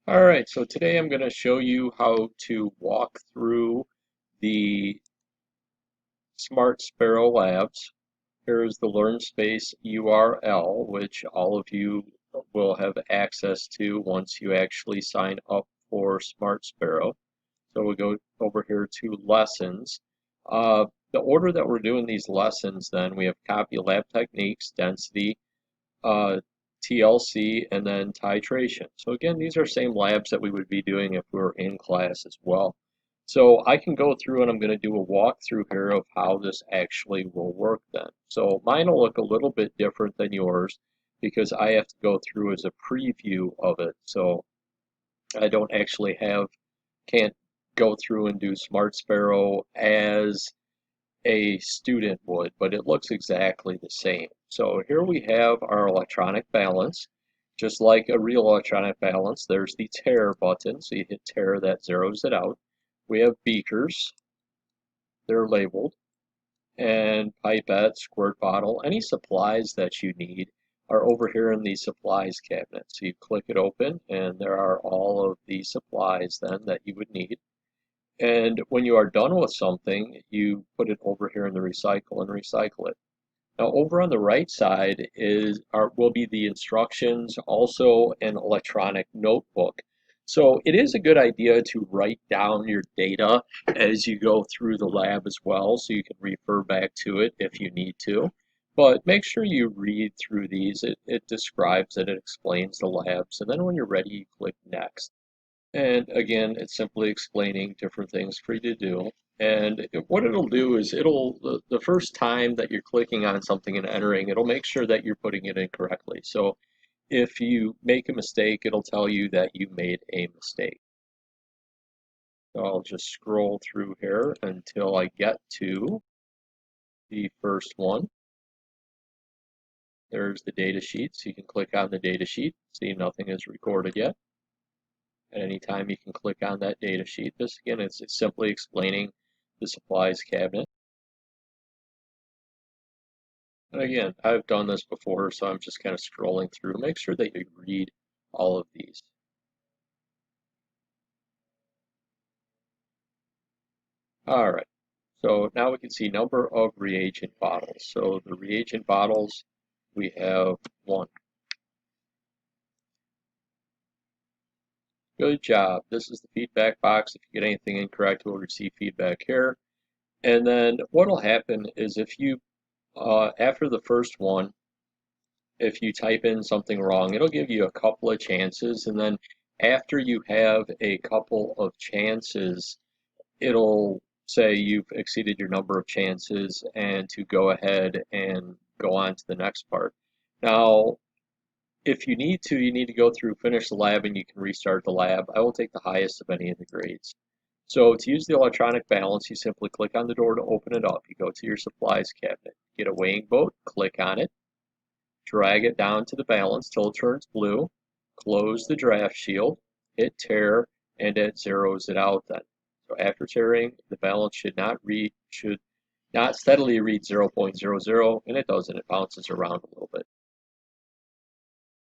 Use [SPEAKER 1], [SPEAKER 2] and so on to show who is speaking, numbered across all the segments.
[SPEAKER 1] Alright, so today I'm going to show you how to walk through the SmartSparrow Labs. Here is the LearnSpace URL, which all of you will have access to once you actually sign up for SmartSparrow. So we'll go over here to Lessons. The order that we're doing these lessons, then, we have Copy Lab Techniques, Density, uh, TLC, and then titration. So again, these are same labs that we would be doing if we were in class as well. So I can go through and I'm going to do a walkthrough here of how this actually will work then. So mine will look a little bit different than yours because I have to go through as a preview of it. So I don't actually can't go through and do SmartSparrow as a student would, but it looks exactly the same. So here we have our electronic balance. Just like a real electronic balance, there's the tare button. So you hit tare, that zeroes it out. We have beakers, they're labeled, and pipette, squirt bottle, any supplies that you need are over here in the supplies cabinet. So you click it open, and there are all of the supplies then that you would need. And when you are done with something, you put it over here in the recycle and recycle it. Now over on the right side will be the instructions, also an electronic notebook. So it is a good idea to write down your data as you go through the lab as well, so you can refer back to it if you need to. But make sure you read through these. It describes it, it explains the labs, and then when you're ready, you click Next. And again, it's simply explaining different things for you to do. And what it'll do is the first time that you're clicking on something and entering, it'll make sure that you're putting it in correctly. So if you make a mistake, it'll tell you that you made a mistake. So I'll just scroll through here until I get to the first one. There's the data sheet. So you can click on the data sheet, see nothing is recorded yet. At any time you can click on that data sheet. This again, it's simply explaining the supplies cabinet. And again, I've done this before, so I'm just kind of scrolling through. Make sure that you read all of these. All right, so now we can see number of reagent bottles. So the reagent bottles, we have 1. Good job. This is the feedback box. If you get anything incorrect, we'll receive feedback here. And then what will happen is if you, after the first one, if you type in something wrong, it'll give you a couple of chances, and then after you have a couple of chances, it'll say you've exceeded your number of chances and to go ahead and go on to the next part. Now, if you need to go through, finish the lab, and you can restart the lab. I will take the highest of any of the grades. So to use the electronic balance, you simply click on the door to open it up. You go to your supplies cabinet, get a weighing boat, click on it, drag it down to the balance till it turns blue, close the draft shield, hit tare, and it zeroes it out then. So after tearing, the balance should not steadily read 0.00, and it doesn't, it bounces around a little bit.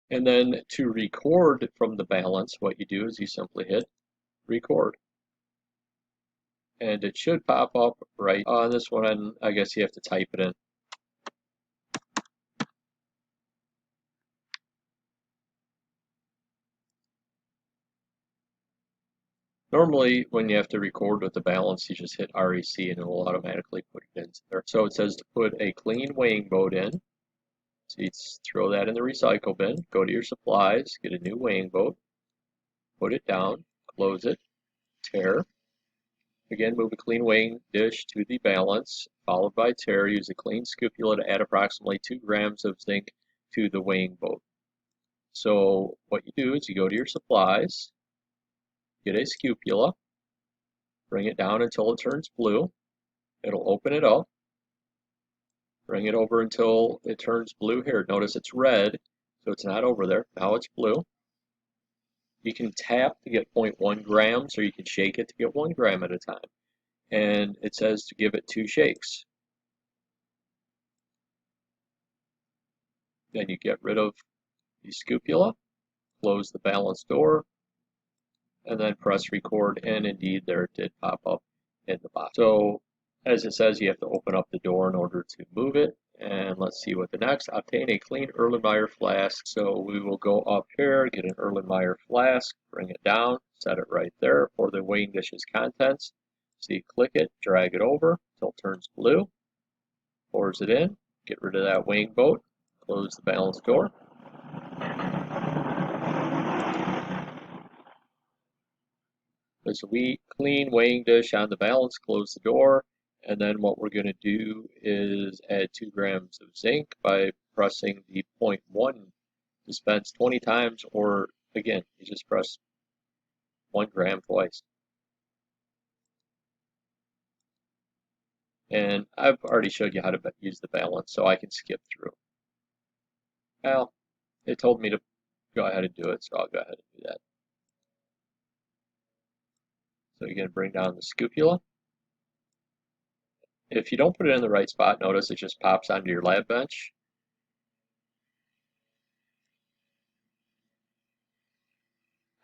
[SPEAKER 1] And then to record from the balance, what you do is you simply hit record. And it should pop up right on this one. I guess you have to type it in. Normally, when you have to record with the balance, you just hit REC and it will automatically put it into there. So it says to put a clean weighing boat in. So you throw that in the recycle bin, go to your supplies, get a new weighing boat, put it down, close it, tare. Again, move a clean weighing dish to the balance, followed by tare. Use a clean scupula to add approximately 2 grams of zinc to the weighing boat. So what you do is you go to your supplies, get a scupula, bring it down until it turns blue. It'll open it up. Bring it over until it turns blue here. Notice it's red, so it's not over there. Now it's blue. You can tap to get 0.1 grams, or you can shake it to get 1 gram at a time. And it says to give it 2 shakes. Then you get rid of the scupula, close the balance door, and then press record, and indeed there it did pop up in the box. So as it says, you have to open up the door in order to move it. And let's see what the next. Obtain a clean Erlenmeyer flask. So we will go up here, get an Erlenmeyer flask, bring it down, set it right there for the weighing dish's contents. So you click it, drag it over until it turns blue, pours it in, get rid of that weighing boat, close the balance door. There's a clean weighing dish on the balance, close the door, and then what we're going to do is add 2 grams of zinc by pressing the 0.1 dispense 20 times, or again, you just press 1 gram twice. And I've already showed you how to use the balance, so I can skip through. Well, it told me to go ahead and do it, so I'll go ahead and do that. So you're going to bring down the scupula. If you don't put it in the right spot, notice it just pops onto your lab bench.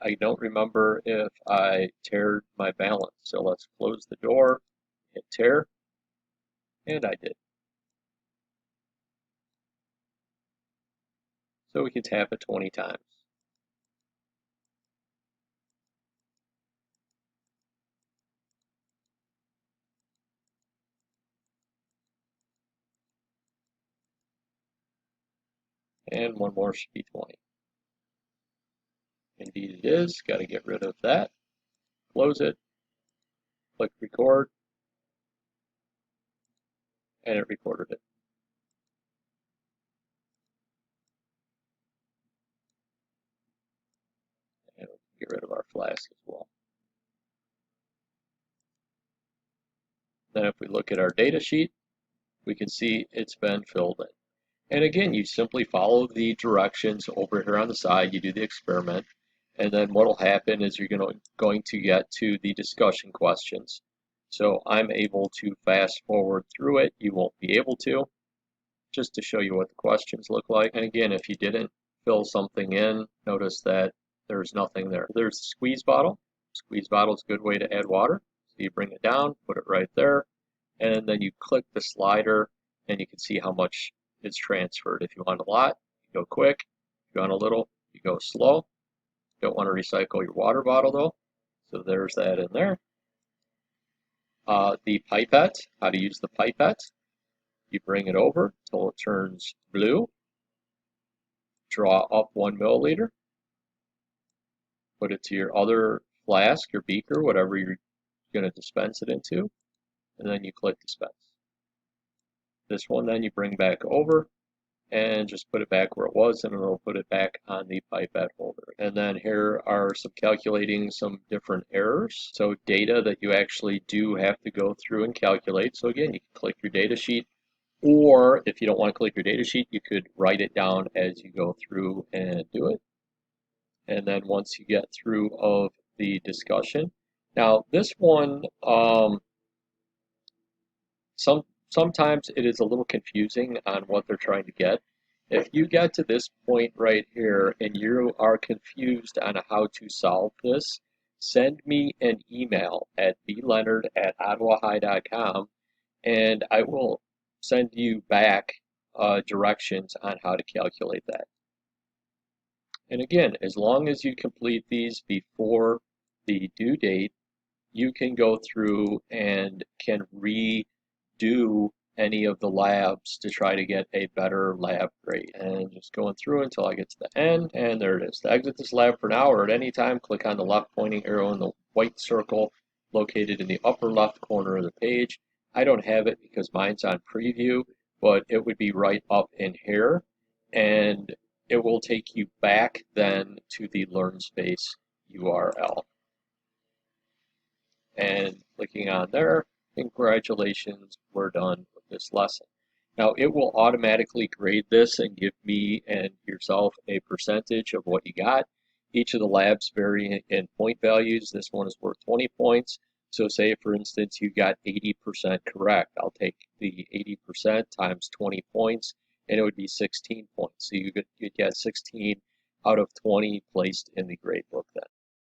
[SPEAKER 1] I don't remember if I teared my balance, so let's close the door, hit tear, and I did. So we can tap it 20 times. And one more should be 20. Indeed it is. Got to get rid of that. Close it. Click record. And it recorded it. And we'll get rid of our flask as well. Then if we look at our data sheet, we can see it's been filled in. And again, you simply follow the directions over here on the side. You do the experiment. And then what will happen is you're going to get to the discussion questions. So I'm able to fast forward through it. You won't be able to, just to show you what the questions look like. And again, if you didn't fill something in, notice that there's nothing there. There's the squeeze bottle. Squeeze bottle is a good way to add water. So you bring it down, put it right there, and then you click the slider, and you can see how much is transferred. If you want a lot, you go quick. If you want a little, you go slow. Don't want to recycle your water bottle though, so there's that in there. The pipette, how to use the pipette. You bring it over until it turns blue. Draw up 1 milliliter. Put it to your other flask, your beaker, whatever you're going to dispense it into, and then you click dispense. This one then you bring back over and just put it back where it was, and it'll put it back on the pipette holder. And then here are calculating some different errors. So data that you actually do have to go through and calculate. So again, you can click your data sheet, or if you don't want to click your data sheet, you could write it down as you go through and do it. And then once you get through of the discussion. Now this one, sometimes it is a little confusing on what they're trying to get. If you get to this point right here and you are confused on how to solve this, send me an email at bleonard@ottawahigh.com, and I will send you back directions on how to calculate that. And again, as long as you complete these before the due date, you can go through and can redo any of the labs to try to get a better lab grade. And just going through until I get to the end, and there it is. To exit this lab for now or at any time, click on the left pointing arrow in the white circle located in the upper left corner of the page. I don't have it because mine's on preview, but it would be right up in here, and it will take you back then to the LearnSpace URL. And clicking on there, congratulations, we're done with this lesson. Now it will automatically grade this and give me and yourself a percentage of what you got. Each of the labs vary in point values. This one is worth 20 points. So say for instance you got 80% correct. I'll take the 80% times 20 points and it would be 16 points. So you'd get 16 out of 20 placed in the grade book then.